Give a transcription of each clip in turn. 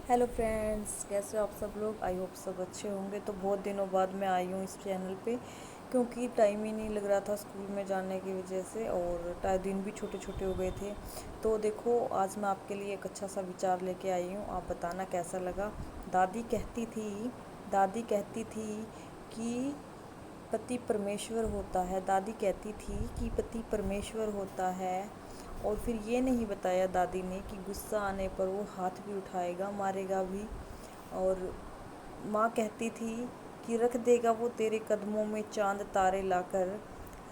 Hello friends, कैसे हो आप सब लोग। आई होप सब अच्छे होंगे। तो बहुत दिनों बाद मैं आई हूँ इस चैनल पे, क्योंकि टाइम ही नहीं लग रहा था स्कूल में जाने की वजह से, और दिन भी छोटे छोटे हो गए थे। तो देखो, आज मैं आपके लिए एक अच्छा सा विचार लेके आई हूँ, आप बताना कैसा लगा। दादी कहती थी दादी कहती थी कि पति परमेश्वर होता है। दादी कहती थी कि पति परमेश्वर होता है। और फिर ये नहीं बताया दादी ने कि गुस्सा आने पर वो हाथ भी उठाएगा, मारेगा भी। और माँ कहती थी कि रख देगा वो तेरे कदमों में चांद तारे लाकर,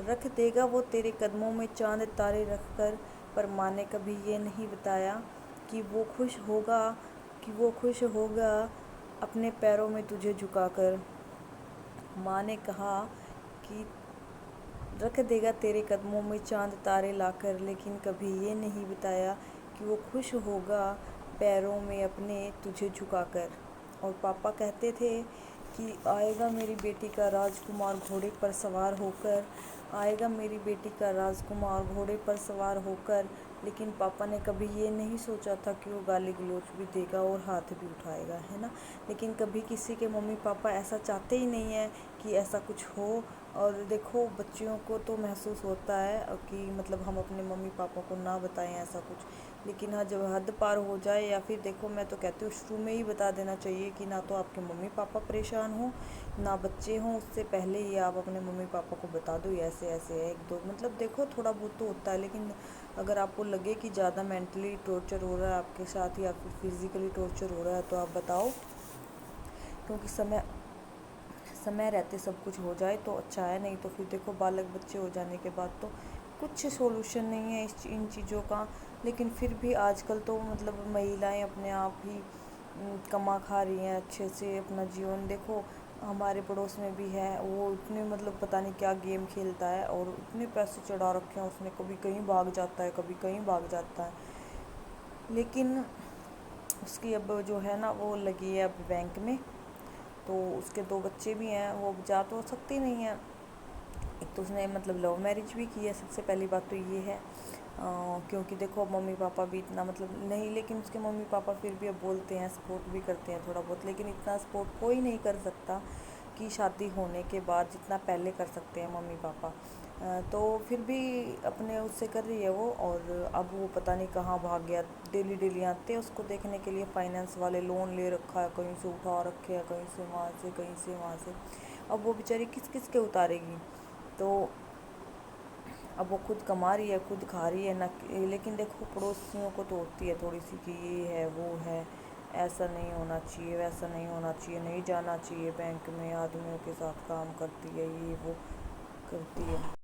रख देगा वो तेरे कदमों में चांद तारे रख कर। पर माँ ने कभी ये नहीं बताया कि वो खुश होगा अपने पैरों में तुझे झुकाकर। माँ ने कहा कि रख देगा तेरे कदमों में चांद तारे लाकर, लेकिन कभी ये नहीं बताया कि वो खुश होगा पैरों में अपने तुझे झुकाकर। और पापा कहते थे कि आएगा मेरी बेटी का राजकुमार घोड़े पर सवार होकर, आएगा मेरी बेटी का राजकुमार घोड़े पर सवार होकर। लेकिन पापा ने कभी ये नहीं सोचा था कि वो गाली गलौज भी देगा और हाथ भी उठाएगा, है ना। लेकिन कभी किसी के मम्मी पापा ऐसा चाहते ही नहीं है कि ऐसा कुछ हो। और देखो, बच्चियों को तो महसूस होता है कि मतलब हम अपने मम्मी पापा को ना बताएं ऐसा कुछ। लेकिन हाँ, जब हद पार हो जाए, या फिर देखो, मैं तो कहती हूँ शुरू में ही बता देना चाहिए कि ना तो आपके मम्मी पापा परेशान हो, ना बच्चे हों। उससे पहले ही आप अपने मम्मी पापा को बता दो ये ऐसे ऐसे है। एक दो मतलब देखो, थोड़ा बहुत तो होता है, लेकिन अगर आपको लगे कि ज़्यादा मेंटली टॉर्चर हो रहा है आपके साथ या फिर फिज़िकली टॉर्चर हो रहा है, तो आप बताओ। क्योंकि समय समय रहते सब कुछ हो जाए तो अच्छा है, नहीं तो फिर देखो, बालक बच्चे हो जाने के बाद तो कुछ सॉल्यूशन नहीं है इन चीज़ों का। लेकिन फिर भी आजकल तो मतलब महिलाएं अपने आप ही कमा खा रही हैं अच्छे से अपना जीवन। देखो, हमारे पड़ोस में भी है, वो इतने मतलब पता नहीं क्या गेम खेलता है और इतने पैसे चढ़ा रखे हैं उसने, कभी कहीं भाग जाता है, कभी कहीं भाग जाता है। लेकिन उसकी अब जो है ना, वो लगी है अब बैंक में। तो उसके दो बच्चे भी हैं, वो जा तो सकती नहीं है। एक तो उसने मतलब लव मैरिज भी की है, सबसे पहली बात तो ये है। क्योंकि देखो, मम्मी पापा भी इतना मतलब नहीं, लेकिन उसके मम्मी पापा फिर भी अब बोलते हैं, सपोर्ट भी करते हैं थोड़ा बहुत, लेकिन इतना सपोर्ट कोई नहीं कर सकता कि शादी होने के बाद जितना पहले कर सकते हैं मम्मी पापा। तो फिर भी अपने उससे कर रही है वो। और अब वो पता नहीं कहाँ भाग गया। डेली डेली आते हैं उसको देखने के लिए, फाइनेंस वाले लोन ले रखा है, कहीं से उठा रखे हैं, कहीं से वहाँ से, कहीं से वहाँ से। अब वो बेचारी किस किस के उतारेगी। तो अब वो खुद कमा रही है, खुद खा रही है ना। लेकिन देखो, पड़ोसियों को तो होती है थोड़ी सी कि ये है वो है, ऐसा नहीं होना चाहिए, वैसा नहीं होना चाहिए, नहीं जाना चाहिए बैंक में, आदमियों के साथ काम करती है, ये वो करती है।